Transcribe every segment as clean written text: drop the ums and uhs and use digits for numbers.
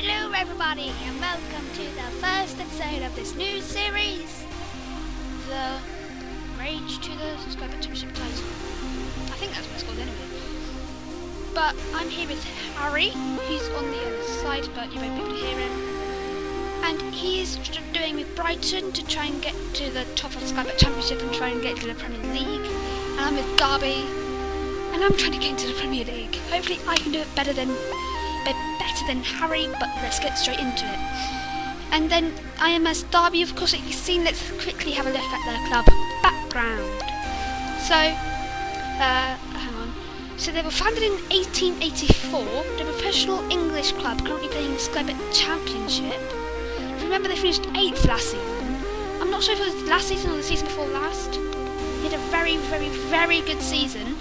Hello everybody and welcome to the first episode of this new series, The Rage to the Subscriber Championship title. I think that's what it's called anyway. But I'm here with Harry, who's on the other side, but you won't be able to hear him. And he's doing with Brighton to try and get to the top of the Subscriber Championship and try and get to the Premier League. And I'm with Derby, and I'm trying to get into the Premier League. Hopefully I can do it better than Harry, but let's get straight into it. And then I am as Derby, of course, like you've seen. Let's quickly have a look at their club background. So, hang on. So they were founded in 1884. They're a professional English club currently playing the Subscriber Championship. Remember, they finished 8th last season. I'm not sure if it was last season or the season before last. They had a very, very, very good season,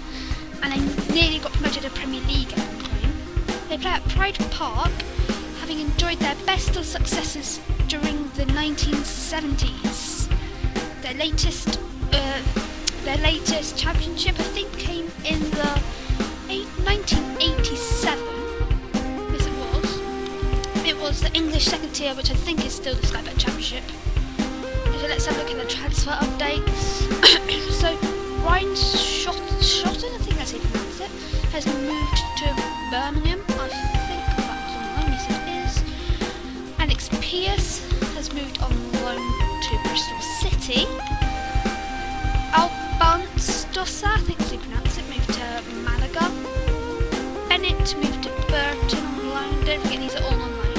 and they nearly got promoted to the Premier League at one point. They play at Pride Park, having enjoyed their best of successes during the 1970s. Their latest championship, I think, came in the 1987. Yes, it was. It was the English second tier, which I think is still the Subscriber Championship. So let's have a look at the transfer updates. So Ryan Showdown, I think that's how you pronounce it, has moved to Birmingham. I think that's on loan, yes it is. Alex Pierce has moved on loan to Bristol City. Stossa, I think that's how you pronounce it, moved to Malaga. Bennett moved to Burton on loan. Don't forget these are all on loan.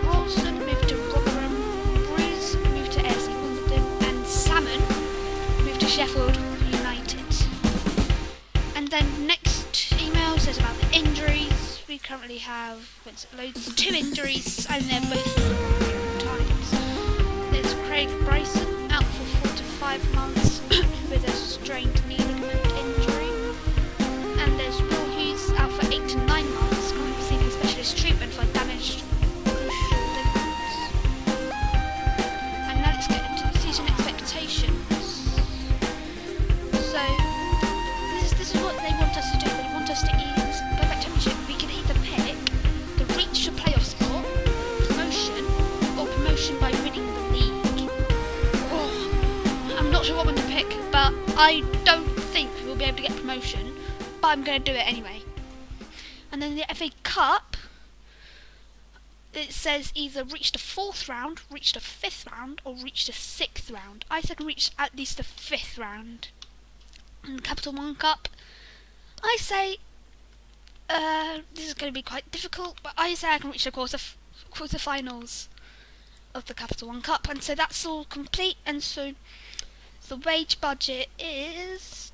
Rawson moved to Rotherham. Bruce moved to AFC Wimbledon. And Salmon moved to Sheffield United. And then next email says about the injuries. We currently have two injuries, and they're both times. There's Craig Bryson out for 4 to 5 months with a strained knee ligament injury, and there's Will Hughes out for 8 to 9 months, currently receiving specialist treatment for damaged crucial ligaments. And now let's get into the season expectations. So this is what they want us to do. They want us to go back to Championship. We can either pick the reach to playoff spot, promotion, or promotion by winning the league. Oh, I'm not sure what one to pick, but I don't think we'll be able to get promotion, but I'm going to do it anyway. And then the FA Cup, it says either reach the 4th round, reach the 5th round, or reach the 6th round. I say I can reach at least the 5th round. And the Capital One Cup, I say this is going to be quite difficult, but I say I can reach the quarterfinals of the Capital One Cup, and so that's all complete. And so the wage budget is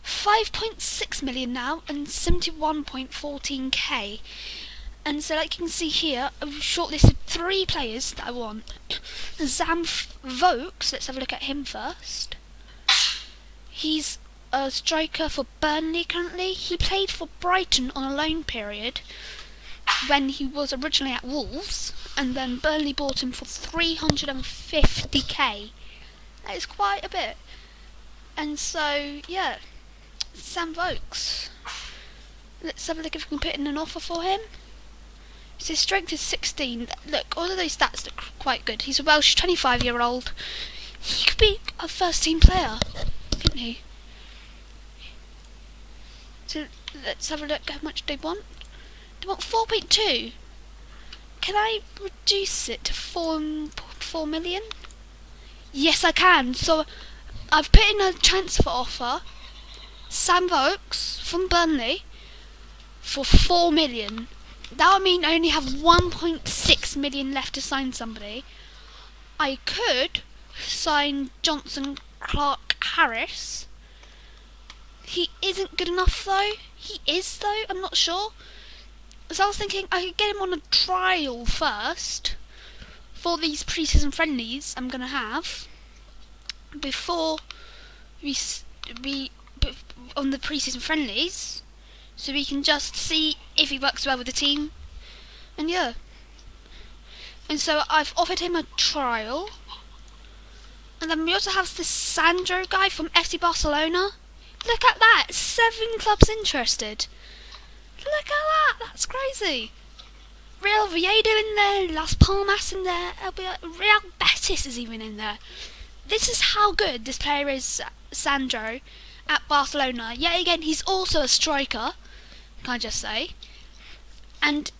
5.6 million now, and 71.14k. And so, like you can see here, I've shortlisted 3 players that I want. Sam Vokes, let's have a look at him first. He's a striker for Burnley currently. He played for Brighton on a loan period when he was originally at Wolves, and then Burnley bought him for 350k. That is quite a bit. And so, yeah, Sam Vokes. Let's have a look if we can put in an offer for him. So his strength is 16. Look, all of those stats look quite good. He's a Welsh 25-year-old. He could be a first-team player, couldn't he? So let's have a look how much they want. They want 4.2. Can I reduce it to 4 million? Yes, I can. So I've put in a transfer offer. Sam Vokes from Burnley for 4 million. That would mean I only have 1.6 million left to sign somebody. I could sign Johnson Clark Harris. He isn't good enough though. He is though, I'm not sure. So I was thinking I could get him on a trial first for these pre-season friendlies I'm going to have before we on the pre-season friendlies, so we can just see if he works well with the team. And yeah. And so I've offered him a trial. And then we also have this Sandro guy from FC Barcelona. Look at that, 7 clubs interested. Look at that! That's crazy. Real Oviedo in there, Las Palmas in there, Real Betis is even in there. This is how good this player is, Sandro, at Barcelona. Yet again, he's also a striker, can I just say. And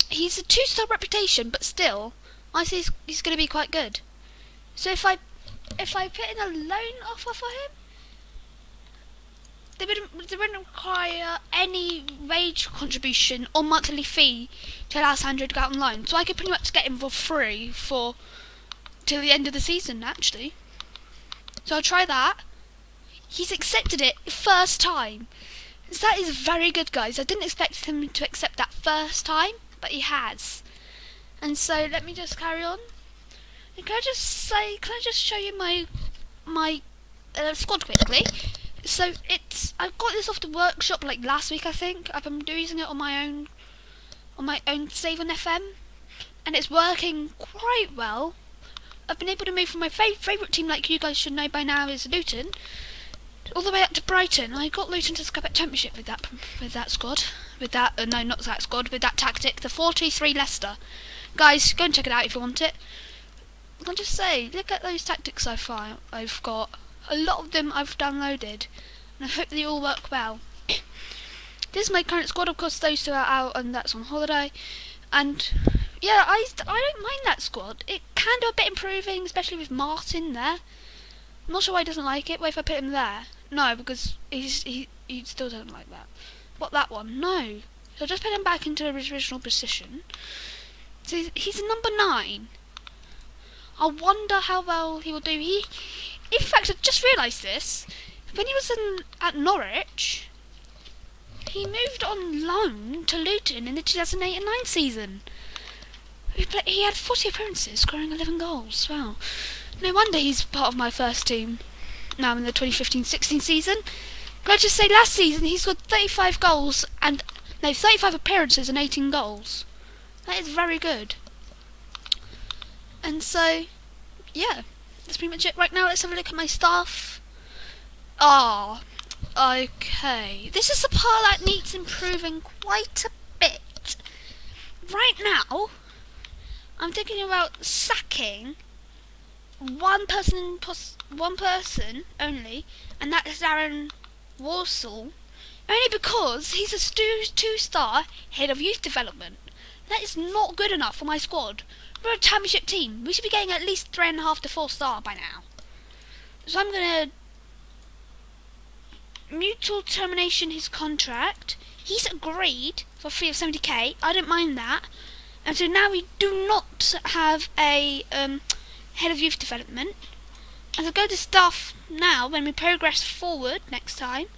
he's a 2-star reputation, but still, I say he's going to be quite good. So if I put in a loan offer for him, they wouldn't require any wage contribution or monthly fee to allow Sandro to go out on loan. So I could pretty much get him for free till the end of the season, actually. So I'll try that. He's accepted it first time. So that is very good, guys. I didn't expect him to accept that first time, but he has. And so let me just carry on. And can I just show you my squad quickly? So I got this off the workshop like last week, I think. I've been using it on my own save on FM, and it's working quite well. I've been able to move from my favourite team, like you guys should know by now, is Luton, all the way up to Brighton. I got Luton to Scrap Championship with that squad. With that, no, not that squad. With that tactic, the 4-2-3 Leicester. Guys, go and check it out if you want it. I'll just say, look at those tactics I've got. A lot of them I've downloaded, and I hope they all work well. This is my current squad. Of course, those two are out, and that's on holiday. And yeah, I don't mind that squad. It can do a bit improving, especially with Martin there. I'm not sure why he doesn't like it. Wait, if I put him there, no, because he still doesn't like that. What, that one? No. So I'll just put him back into his original position. So he's a number 9. I wonder how well he will do. In fact, I just realised this. When he was at Norwich, he moved on loan to Luton in the 2008 and 9 season. He had 40 appearances, scoring 11 goals. Wow. No wonder he's part of my first team now in the 2015-16 season. Can I just say, last season he scored 35 goals and 35 appearances and 18 goals. That is very good. And so, yeah, that's pretty much it. Right now, let's have a look at my stuff. Okay. This is the part that needs improving quite a bit. Right now, I'm thinking about sacking one person only, and that is Aaron Walsall, only because he's a 2-star head of youth development. That is not good enough for my squad. We're a championship team. We should be getting at least 3.5 to 4-star by now. So I'm gonna mutual termination his contract. He's agreed for a fee of 70k. I don't mind that. And so now we do not have a head of youth development. As I go to staff now, when we progress forward next time,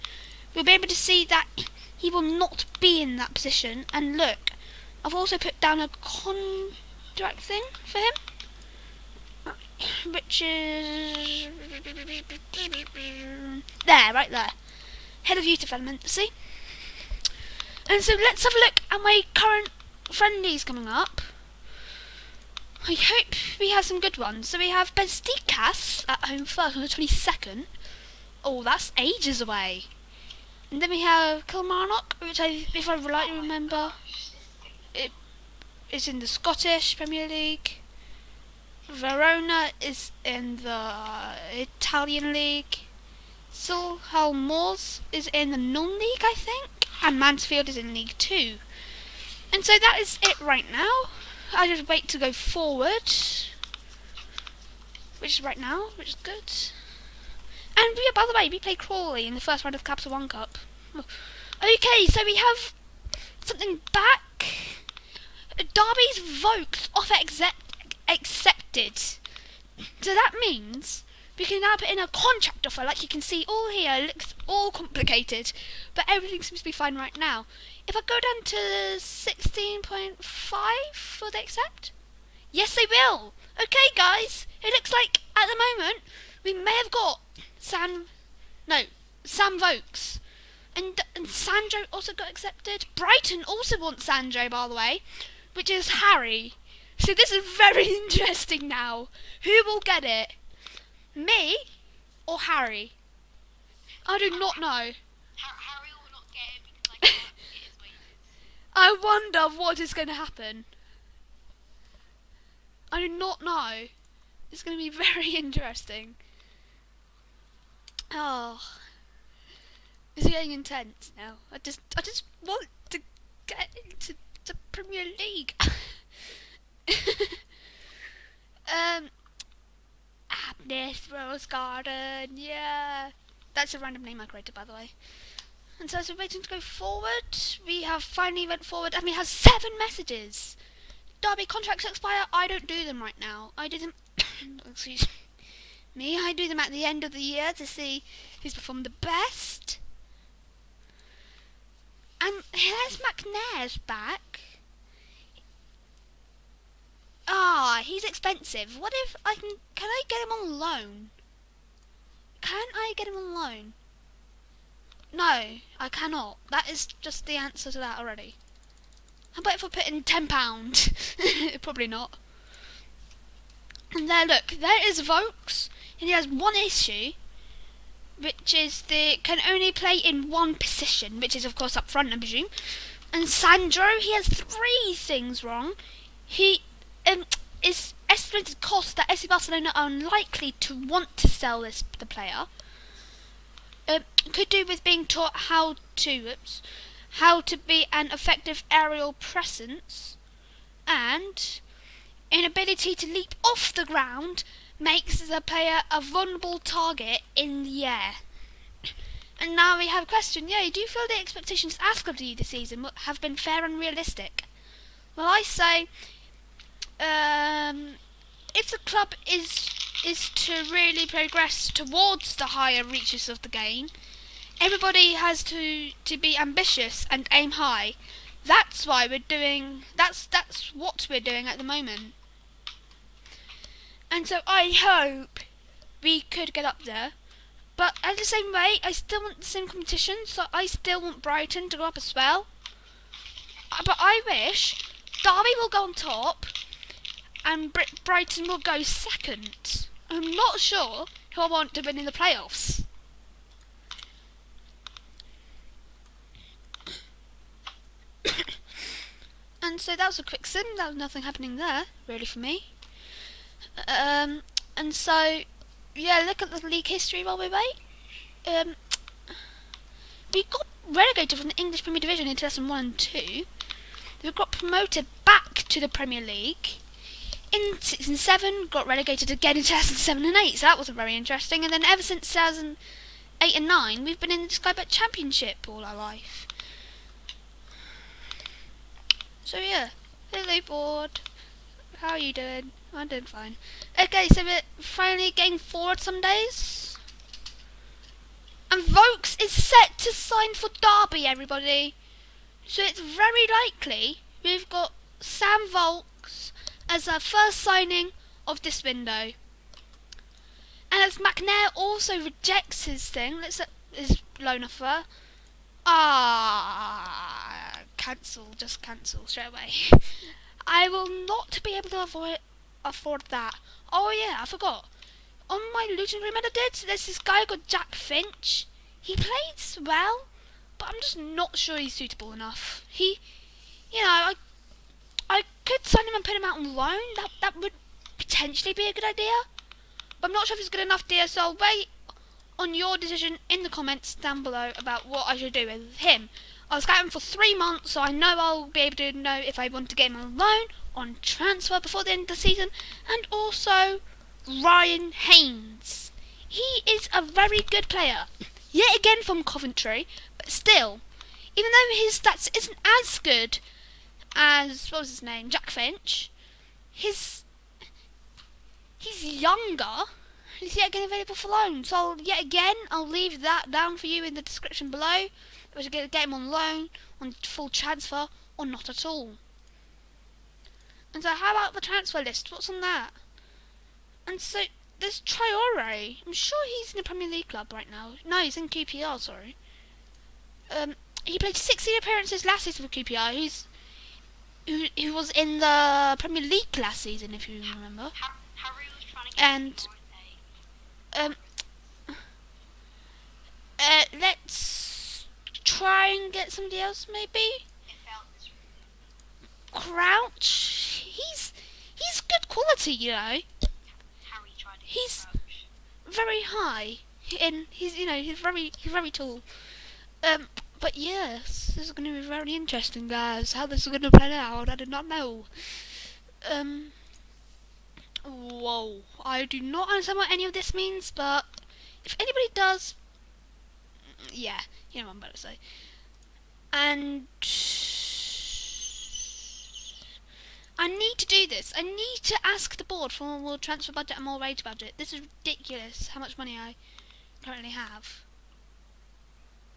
we'll be able to see that he will not be in that position. And look, I've also put down a contract thing for him, which is there, right there. Head of youth development, see? And so let's have a look at my current friendlies coming up. I hope we have some good ones. So we have Benstikas at home first on the 22nd. Oh, that's ages away. And then we have Kilmarnock, which if I rightly remember, it is in the Scottish Premier League. Verona is in the Italian League. Solihull Moors is in the non-league, I think. And Mansfield is in League 2. And so that is it right now. I just wait to go forward, which is right now, which is good. And yeah, by the way, we played Crawley in the first round of the Capital One Cup. Okay, so we have something back. Derby's Vokes offer accepted. So that means we can now put in a contract offer. Like you can see all here, it looks all complicated, but everything seems to be fine right now. If I go down to 16.5, will they accept? Yes, they will. Okay, guys, it looks like at the moment we may have got Sam Vokes. And Sandro also got accepted. Brighton also wants Sandro, by the way, which is Harry. So this is very interesting now. Who will get it? Me or Harry? I do not know. Harry will not get it because I can't. It is what it is. I wonder what is going to happen. I do not know. It's going to be very interesting. Oh, it's getting intense now. I just want to get into the Premier League. Agnes Rose Garden, yeah. That's a random name I created, by the way. And so as we're waiting to go forward, we have finally went forward and we have 7 messages. Derby contracts expire. I don't do them right now. I do them excuse me, I do them at the end of the year to see who's performed the best. And here's McNair's back. He's expensive. What if can I get him on loan? Can I get him on loan? No, I cannot. That is just the answer to that already. How about if I put in £10? Probably not. And there, look, there is Vokes, and he has one issue, which is can only play in one position, which is of course up front, I presume. And Sandro, he has 3 things wrong. He is estimated cost that FC Barcelona are unlikely to want to sell the player. Could do with being taught how to be an effective aerial presence, and inability to leap off the ground makes the player a vulnerable target in the air. And now we have a question. Yeah, do you feel the expectations asked of you this season have been fair and realistic? Well, I say, if the club is to really progress towards the higher reaches of the game, everybody has to be ambitious and aim high. That's why we're doing. That's what we're doing at the moment. And so I hope we could get up there. But at the same way, I still want the same competition, so I still want Brighton to go up as well. But I wish Derby will go on top and Brighton will go second. I'm not sure who I want to win in the playoffs. And so that was a quick sim. There was nothing happening there, really, for me. And so, yeah, look at the league history while we wait. We got relegated from the English Premier Division in 2001 and 2. We got promoted back to the Premier League. In 2007, got relegated again in 2007 and 8, so that wasn't very interesting. And then ever since 2008 and 9, we've been in the Sky Bet Championship all our life. So yeah, hello board. How are you doing? I'm doing fine. Okay, so we're finally getting forward some days. And Vokes is set to sign for Derby, everybody. So it's very likely we've got Sam Vokes as our first signing of this window. And as McNair also rejects his thing, his loan offer. Cancel, just cancel straight away. I will not be able to afford that. Oh yeah, I forgot. On my Luton agreement I did, there's this guy called Jack Finch. He plays well, but I'm just not sure he's suitable enough. I could sign him and put him out on loan. That would potentially be a good idea. But I'm not sure if it's good enough, dear, so I'll wait on your decision in the comments down below about what I should do with him. I'll scout him for 3 months, so I know I'll be able to know if I want to get him on loan, on transfer before the end of the season. And also Ryan Haynes. He is a very good player. Yet again from Coventry, but still, even though his stats isn't as good as, what was his name, Jack Finch, he's younger. He's yet again available for loan. So I'll leave that down for you in the description below. Whether to get him on loan, on full transfer, or not at all. And so how about the transfer list? What's on that? And so there's Traore. I'm sure he's in the Premier League club right now. No, he's in QPR, sorry. He played 16 appearances last season for QPR. Who was in the Premier League last season, if you remember. And let's try and get somebody else, maybe. Crouch, he's good quality, you know. He's very high, and he's very tall. But yes, this is going to be very interesting, guys. How this is going to play out, I do not know. Whoa, I do not understand what any of this means, but if anybody does, yeah, you know what I'm about to say. And I need to do this. I need to ask the board for more transfer budget and more wage budget. This is ridiculous how much money I currently have.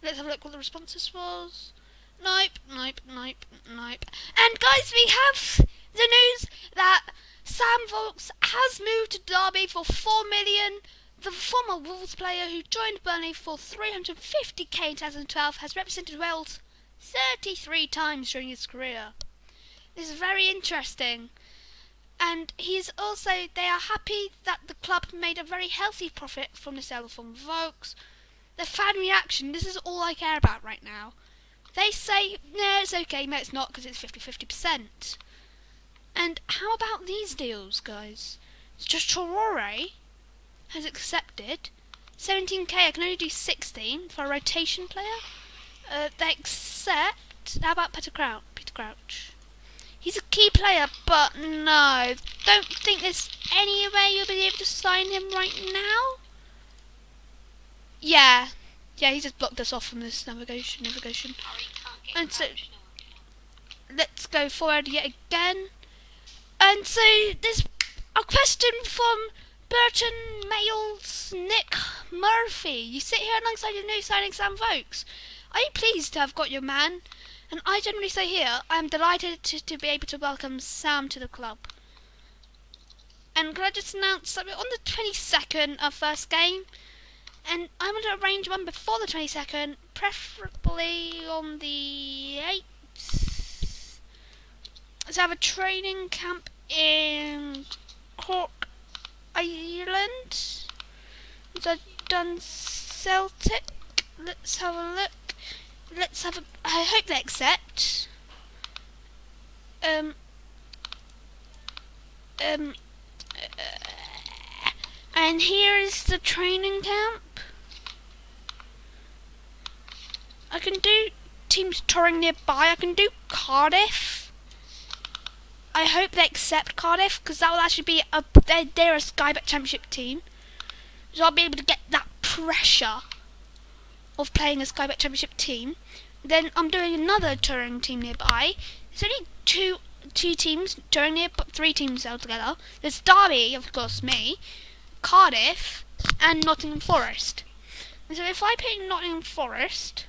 Let's have a look what the responses was. Nope. And guys, we have the news that Sam Vokes has moved to Derby for 4 million. The former Wolves player who joined Burnley for 350k in 2012 has represented Wales 33 times during his career. This is very interesting. And they are happy that the club made a very healthy profit from the sale of former Vokes. The fan reaction, this is all I care about right now. They say, no, it's okay, no, it's not, because it's 50-50%. And how about these deals, guys? It's just Traore has accepted 17k. I can only do 16 for a rotation player. They accept. How about Peter Crouch? He's a key player, but no, don't think there's any way you'll be able to sign him right now. Yeah, he just blocked us off from this navigation. And so let's go forward yet again. And so there's a question from Burton Mail's Nick Murphy. You sit here alongside your new signing Sam Vokes. Are you pleased to have got your man? And I generally say here, I am delighted to be able to welcome Sam to the club. And can I just announce that we're on the 22nd, our first game. And I'm going to arrange one before the 22nd, preferably on the 8th. Let's have a training camp in Cork Island. I've done Celtic. Let's have a look. I hope they accept. And here is the training camp. I can do teams touring nearby. I can do Cardiff. I hope they accept Cardiff, because that will actually be they're a Sky Bet Championship team. So I'll be able to get that pressure of playing a Sky Bet Championship team. Then I'm doing another touring team nearby. There's only two teams touring near, but 3 teams altogether. There's Derby, of course, me, Cardiff, and Nottingham Forest. And so if I pick Nottingham Forest,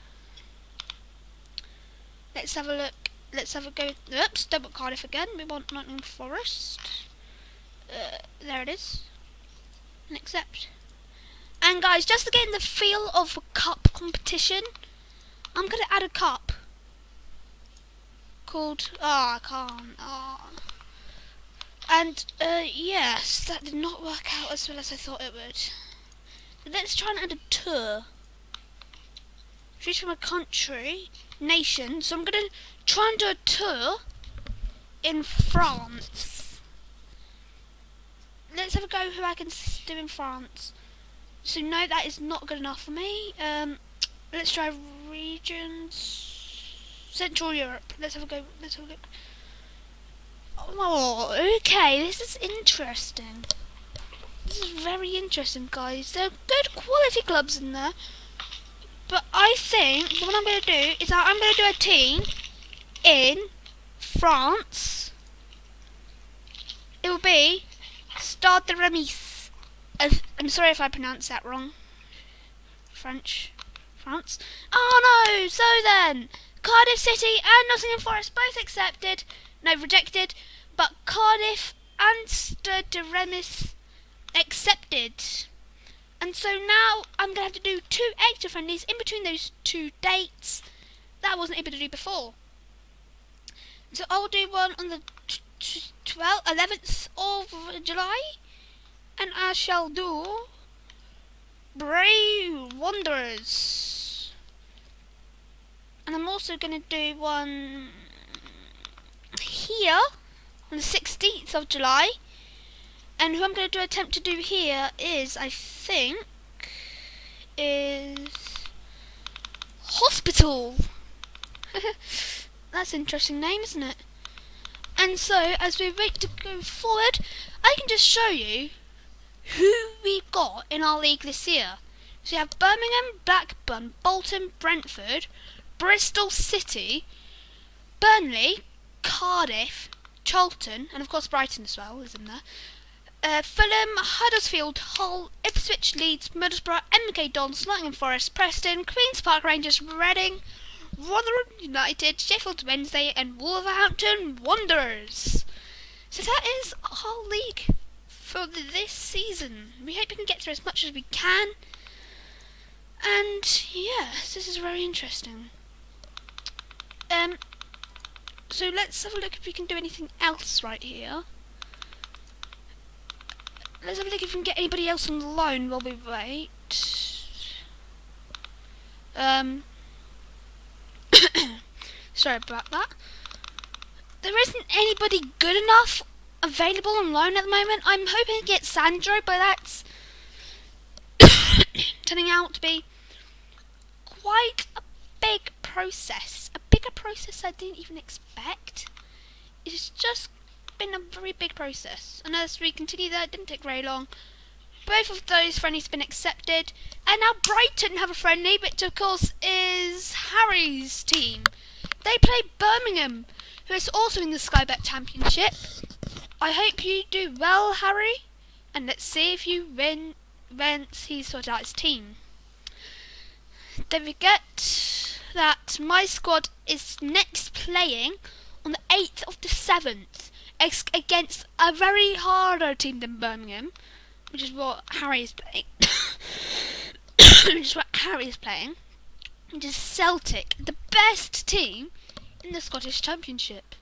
let's have a look. Let's have a go. Oops, double Cardiff again. We want Nottingham Forest. There it is. And accept. And guys, just to get in the feel of a cup competition, I'm going to add a cup called... I can't. And, yes, that did not work out as well as I thought it would. Let's try and add a tour. Choose from a country, nation. So I'm going to try and do a tour in France. Let's have a go who I can do in France. So no, that is not good enough for me. Let's try regions. Central Europe. Let's have a go. Let's have a look. Oh, okay. This is interesting. This is very interesting, guys. There are good quality clubs in there. But I think what I'm going to do is that I'm going to do a team in France. It will be Stade de Reims. I'm sorry if I pronounced that wrong. France. Oh no! So then, Cardiff City and Nottingham Forest both accepted. No, rejected. But Cardiff and Stade de Reims accepted. And so now I'm going to have to do 2 extra friendlies in between those 2 dates that I wasn't able to do before. So I'll do one on the 11th of July. And I shall do Brave Wanderers. And I'm also going to do one here on the 16th of July. And who I'm going to attempt to do here is, I think, is Hospital. That's an interesting name, isn't it? And so, as we wait to go forward, I can just show you who we've got in our league this year. So we have Birmingham, Blackburn, Bolton, Brentford, Bristol City, Burnley, Cardiff, Charlton, and of course Brighton as well is in there. Fulham, Huddersfield, Hull, Ipswich, Leeds, Middlesbrough, MK Dons, Nottingham Forest, Preston, Queen's Park Rangers, Reading, Rotherham United, Sheffield Wednesday, and Wolverhampton Wanderers. So that is our league for this season. We hope we can get through as much as we can. And yes, this is very interesting. So let's have a look if we can do anything else right here. Let's have a look if we can get anybody else on loan while we wait. Sorry about that. There isn't anybody good enough available on loan at the moment. I'm hoping to get Sandro, but that's turning out to be quite a big process. A bigger process I didn't even expect. It's just been a very big process, and as we continue there, it didn't take very long. Both of those friendlies have been accepted, and now Brighton have a friendly, which of course is Harry's team. They play Birmingham, who is also in the Sky Bet Championship. I hope you do well, Harry, and let's see if you win once he's sorted out his team. Don't forget that my squad is next playing on the 8th of the 7th. Against a very harder team than Birmingham, which is what Harry is playing. Which is Celtic, the best team in the Scottish Championship.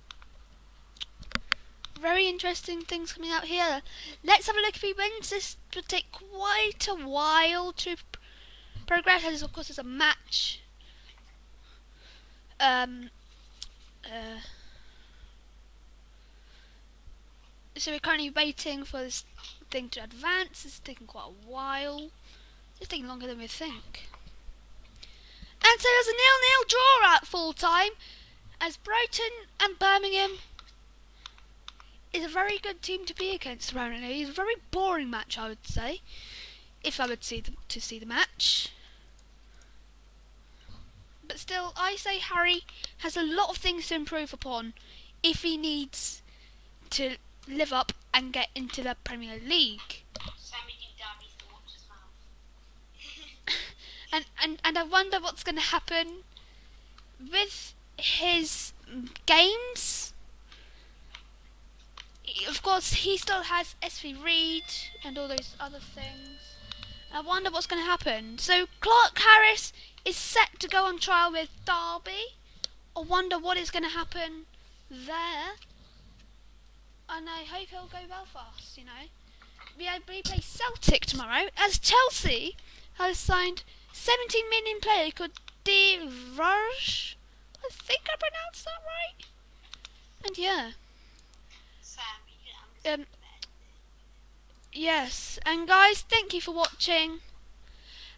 Very interesting things coming out here. Let's have a look if he wins. This will take quite a while to progress, as of course it's a match. So we're currently waiting for this thing to advance. It's taking quite a while. It's taking longer than we think. And so there's a 0-0 draw at full time, as Brighton and Birmingham is a very good team to be against apparently. It's a very boring match, I would say, if I would see the match. But still, I say Harry has a lot of things to improve upon if he needs to live up and get into the Premier League. Sammydoda needs to watch his mouth. and I wonder what's going to happen with his games. Of course, he still has SV Reed and all those other things. I wonder what's going to happen. So Clark Harris is set to go on trial with Derby. I wonder what is going to happen there. And I hope he'll go well for us, you know. We play Celtic tomorrow, as Chelsea has signed 17 million player called De Vrij. I think I pronounced that right. And yeah. Yes, and guys, thank you for watching.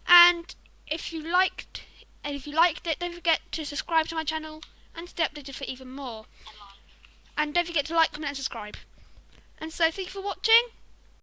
And if you liked it, don't forget to subscribe to my channel and stay updated for even more. And don't forget to like, comment and subscribe. And so thank you for watching.